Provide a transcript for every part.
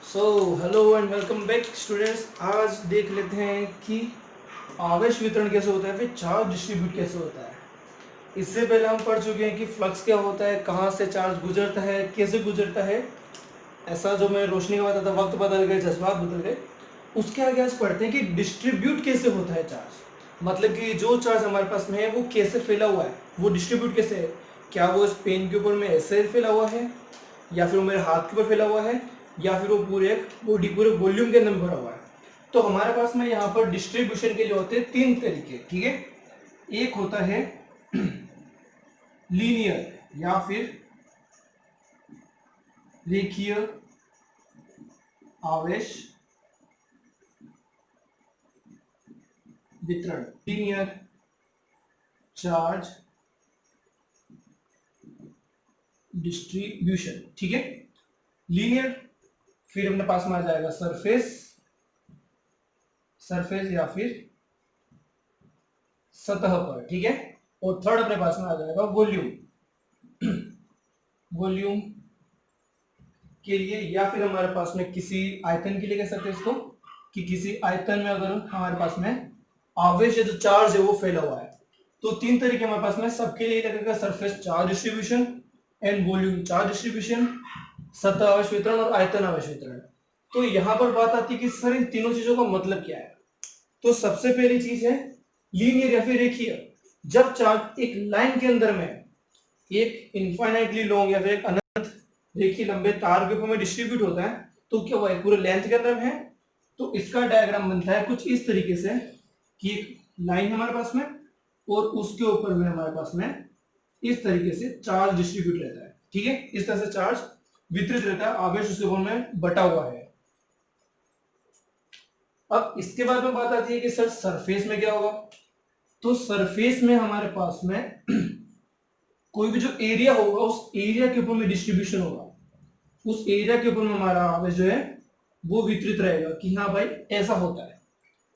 So hello and welcome back students. आज देख लेते हैं कि आवेश वितरण कैसे होता है, फिर चार्ज डिस्ट्रीब्यूट कैसे होता है। इससे पहले हम पढ़ चुके हैं कि फ्लक्स क्या होता है, कहाँ से चार्ज गुजरता है, कैसे गुजरता है। ऐसा जो मैं रोशनी का बताता था, वक्त बदल गए, जज्बात बदल गए। उसके आगे आज पढ़ते हैं कि डिस्ट्रीब्यूट कैसे होता है चार्ज। मतलब कि जो चार्ज हमारे पास में है वो कैसे फैला हुआ है, वो डिस्ट्रीब्यूट कैसे है। क्या वो इस पेन के ऊपर में ऐसे फैला हुआ है, या फिर वो मेरे हाथ के ऊपर फैला हुआ है, या फिर वो पूरे एक बॉडी पूरे वॉल्यूम के अंदर भरा हुआ है। तो हमारे पास में यहाँ पर डिस्ट्रीब्यूशन के लिए होते हैं तीन तरीके, ठीक है। एक होता है लीनियर या फिर रेखीय आवेश वितरण, लीनियर चार्ज डिस्ट्रीब्यूशन, ठीक है। लीनियर, फिर अपने पास में आ जाएगा सरफेस, सरफेस या फिर सतह पर, ठीक है। और थर्ड अपने पास में आ जाएगा वॉल्यूम, वॉल्यूम के लिए, या फिर हमारे पास में किसी आयतन के लिए कह सकते हैं इसको, कि किसी आयतन में अगर हमारे पास में आवेश या जो चार्ज है वो फैला हुआ है। तो तीन तरीके हमारे पास में सबके लिए लगेगा, surface charge distribution and volume charge distribution, सतह आवेश वितरण और आयतन आवेश वितरण। तो यहां पर बात आती है कि सर इन तीनों चीजों का मतलब क्या है। तो सबसे पहली चीज है लीनियर या फिर रेखीय। जब चार्ज एक लाइन के अंदर में एक इनफाइनाइटली लॉन्ग या फिर एक अनंत रेखीय लंबे तार के ऊपर में डिस्ट्रीब्यूट होता है, तो क्या हुआ है, पूरे लेंथ के अंदर में है। तो इसका डायग्राम बनता है कुछ इस तरीके से कि एक लाइन हमारे पास में और उसके ऊपर में हमारे पास में इस तरीके से चार्ज डिस्ट्रीब्यूट रहता है, ठीक है। इस तरह से चार्ज वितरित रहता है, आवेश उसके ऊपर में बटा हुआ है। अब इसके बाद में बात आती है कि सर सरफेस में क्या होगा। तो सरफेस में हमारे पास में कोई भी जो एरिया होगा उस एरिया के ऊपर में डिस्ट्रीब्यूशन होगा, उस एरिया के ऊपर में हमारा आवेश जो है वो वितरित रहेगा कि हाँ भाई ऐसा होता है,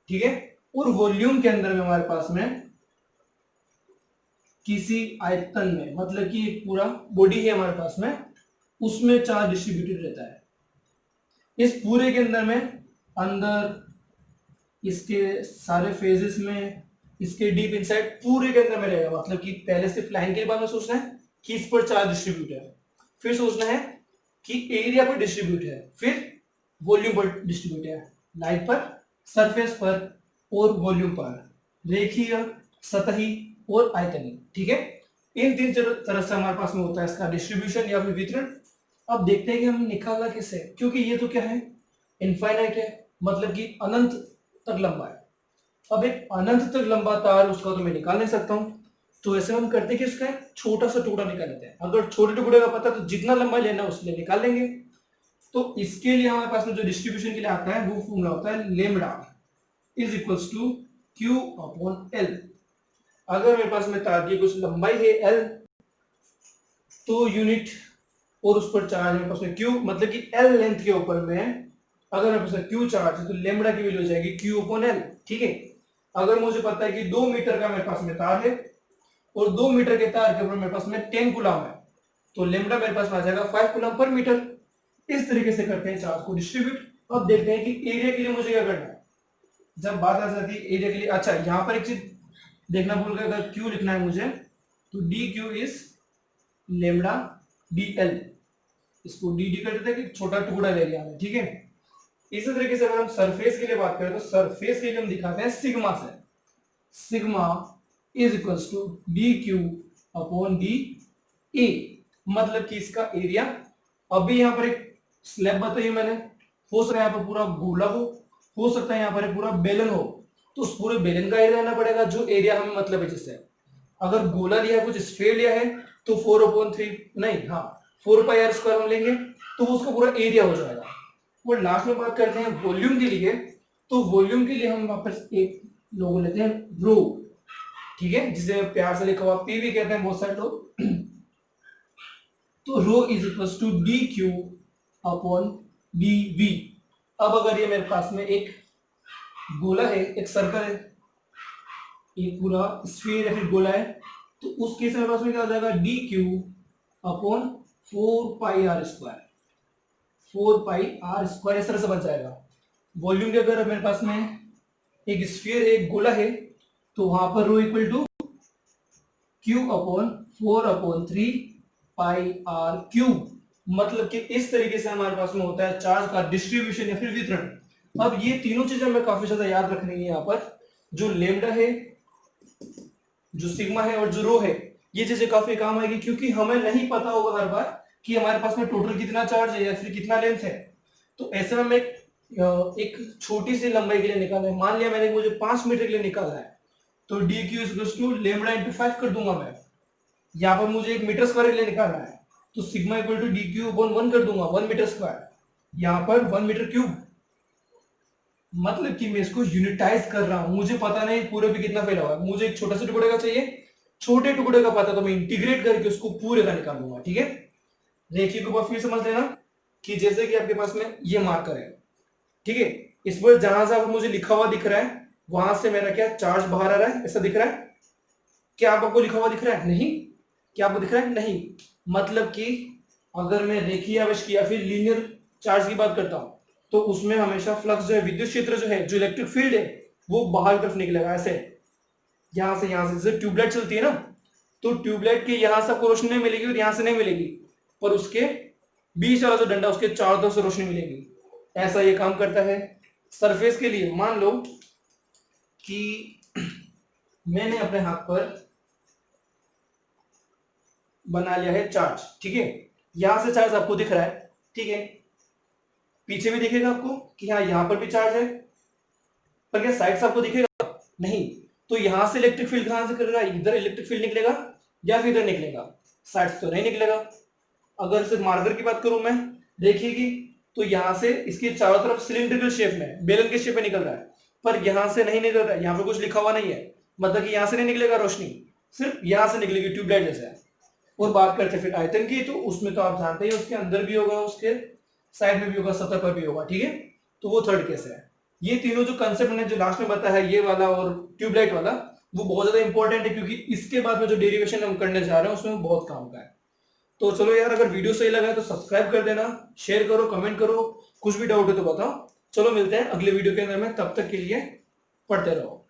ठीक है। और वॉल्यूम के अंदर में हमारे पास में किसी आयतन में, मतलब कि पूरा बॉडी है हमारे पास में, उसमें चार्ज डिस्ट्रीब्यूटेड रहता है। इस पूरे के अंदर में अंदर इसके सारे फेजेस में, इसके डीप इनसाइड पूरे के अंदर में रहेगा। मतलब कि पहले सिर्फ लाइन के बारे में सोचना है कि इस पर चार्ज डिस्ट्रीब्यूट है, फिर सोचना है कि एरिया पर डिस्ट्रीब्यूट है, फिर वॉल्यूम पर डिस्ट्रीब्यूट है। लाइन पर, सरफेस पर और वॉल्यूम पर, रेखीय, सतही और आयतनीय, ठीक है। इन तीन तरह से हमारे पास में होता है इसका डिस्ट्रीब्यूशन या फिर वितरण। अब देखते हैं कि हम निकालना कैसे, क्योंकि ये तो क्या है, इनफाइनाइट है, मतलब कि अनंत तक लंबा है। अब एक अनंत तक लंबा तार, उसका तो मैं निकाल नहीं सकता हूं। तो ऐसे हम करते हैं कि इसका एक छोटा सा टुकड़ा निकाल लेते हैं। अगर छोटे टुकड़े का पता तो जितना लंबा लेना है उसके लिए निकाल लेंगे। तो इसके लिए हमारे पास में जो डिस्ट्रीब्यूशन के लिए आता है वो फॉर्मूला होता है lambda is equals to Q upon L. अगर मेरे पास में तार की कुछ लंबाई है एल, तो यूनिट और उस पर चार्ज मेरे पास में क्यू, मतलब कि एल लेंथ के ऊपर में अगर मेरे पास में क्यू चार्ज है तो लेमडा की वैल्यू हो जाएगी क्यू अपॉन एल, ठीक है। अगर मुझे पता है कि 2 मीटर का मेरे पास में तार है और 2 मीटर के तार के ऊपर मेरे पास में 10 कूलम है, तो लेमडा मेरे पास में आ जाएगा 5 कूलम पर मीटर। इस तरीके से करते हैं चार्ज को डिस्ट्रीब्यूट। अब देखते हैं कि एरिया के लिए मुझे क्या करना है। जब बात आ जाती है एरिया के लिए, अच्छा यहाँ पर एक चीज देखना भूल गया, अगर क्यू लिखना है मुझे तो D Q is lambda D L. इसको डी डी कर देते हैं कि छोटा टुकड़ा ले लिया हमने, ठीक है। इसी तरीके से अगर हम सरफेस के लिए बात करें तो सरफेस के लिए हम दिखाते हैं सिग्मा से। Sigma is equals to D Q upon D A, मतलब कि इसका एरिया। अभी यहाँ पर एक स्लैब बताई मैंने, हो सकता है यहाँ पर पूरा गोला हो सकता है यहाँ पर पूरा बेलन हो। तो उस पूरे बेलन का एरिया लेना पड़ेगा जो एरिया हमें मतलब है जिससे। अगर गोला लिया है, कुछ स्फीयर लिया है, तो 4/3 नहीं, हाँ 4πr² हम लेंगे तो उसका पूरा एरिया हो जाएगा। और लास्ट में बात करते हैं वॉल्यूम के लिए। तो वॉल्यूम के लिए हम वापस एक लोगो लेते हैं रो, ठीक है, जिसे प्यार से लिखा हुआ पी भी कहते हैं बहुत सारे लोग। तो rho is equal to D Q upon D V. अब अगर ये मेरे पास में एक गोला है, एक सर्कल है, एक पूरा स्फीयर या फिर गोला है, तो उस केस में पास में क्या हो जाएगा D Q upon 4πr²। 4 pi R square इस तरह से बन जाएगा। वॉल्यूम की अगर मेरे पास में एक स्फीयर है, एक गोला है, तो वहां पर rho equal to Q upon 4/3 pi R cube. मतलब कि इस तरीके से हमारे पास में होता है चार्ज का डिस्ट्रीब्यूशन या फिर वितरण। अब ये तीनों चीजें हमें काफी ज्यादा याद रखनी है। यहाँ पर जो लेमडा है, जो सिग्मा है और जो रो है, ये चीजें काफी काम आएगी, क्योंकि हमें नहीं पता होगा हर बार कि हमारे पास में टोटल कितना चार्ज है या फिर कितना लेंथ है। तो ऐसे में हमें एक छोटी सी लंबाई के लिए निकालना है। मान लिया मैंने मुझे 5 मीटर के लिए निकालना है, तो D Q is to lambda into 5 कर दूंगा मैं। यहाँ पर मुझे 1 मीटर स्क्वायर के लिए निकालना है, तो sigma equal to D Q upon 1 कर दूंगा, 1 मीटर स्क्वायर, यहाँ पर 1 मीटर क्यूब। मतलब कि मैं इसको यूनिटाइज कर रहा हूं। मुझे पता नहीं पूरे पे कितना फैला हुआ है, मुझे एक छोटा सा टुकड़े का चाहिए, छोटे टुकड़े का पता तो मैं इंटीग्रेट करके उसको पूरे का निकाल लूंगा। ठीक है, रेखिए को फिर समझ लेना कि जैसे कि आपके पास में ये मार्कर है, ठीक है, इस पर जहां से मुझे लिखा हुआ दिख रहा है वहां से मेरा क्या चार्ज बाहर आ रहा है, ऐसा दिख रहा है। क्या आपको लिखा हुआ दिख रहा है? नहीं। क्या आपको दिख रहा है? नहीं। मतलब कि अगर मैं रेखीय आवेश की या फिर लीनियर चार्ज की बात करता हूं, तो उसमें हमेशा फ्लक्स जो है, विद्युत क्षेत्र जो है, जो इलेक्ट्रिक फील्ड है, वो बाहर की तरफ निकलेगा ऐसे। यहां से जैसे ट्यूबलाइट चलती है ना, तो ट्यूबलाइट के यहां से आपको रोशनी नहीं मिलेगी और यहां से नहीं मिलेगी, पर उसके बीच वाला जो डंडा, उसके चारों तरफ से रोशनी मिलेगी। ऐसा ये काम करता है। सरफेस के लिए मान लो कि मैंने अपने हाथ पर बना लिया है चार्ज, ठीक है, यहां से चार्ज आपको दिख रहा है, ठीक है, पीछे भी दिखेगा आपको कि हाँ यहां पर भी चार्ज है, पर क्या साइड से आपको दिखेगा? नहीं। तो यहां से इलेक्ट्रिक फील्ड कहां से करेगा? इधर इलेक्ट्रिक फील्ड निकलेगा या फिर इधर निकलेगा, साइड से तो नहीं निकलेगा। अगर सिर्फ मार्कर की बात करूं मैं, देखिएगी, तो यहां से इसके चारों तरफ सिलिंड्रिकल शेप में, बेलन के शेप में निकल रहा है, पर यहां से नहीं निकल रहा है, यहां पर कुछ लिखा हुआ नहीं है, मतलब कि यहां से नहीं निकलेगा रोशनी, सिर्फ यहां से निकलेगी ट्यूबलाइट जैसे। और बात करते हैं फिर आयतन की, तो उसमें तो आप जानते हैं उसके अंदर भी होगा, उसके साइड में भी होगा, सतह पर भी होगा, ठीक है, तो वो थर्ड केस है। ये तीनों जो कंसेप्ट मैंने जो लास्ट में बताया है, ये वाला और ट्यूबलाइट वाला, वो बहुत ज्यादा इंपॉर्टेंट है, क्योंकि इसके बाद में जो डेरिवेशन हम करने जा रहे हैं उसमें बहुत काम का है। तो चलो यार, अगर वीडियो सही लगा है तो सब्सक्राइब कर देना, शेयर करो, कमेंट करो, कुछ भी डाउट है तो बताओ। चलो मिलते हैं अगले वीडियो के अंदर में, तब तक के लिए पढ़ते रहो।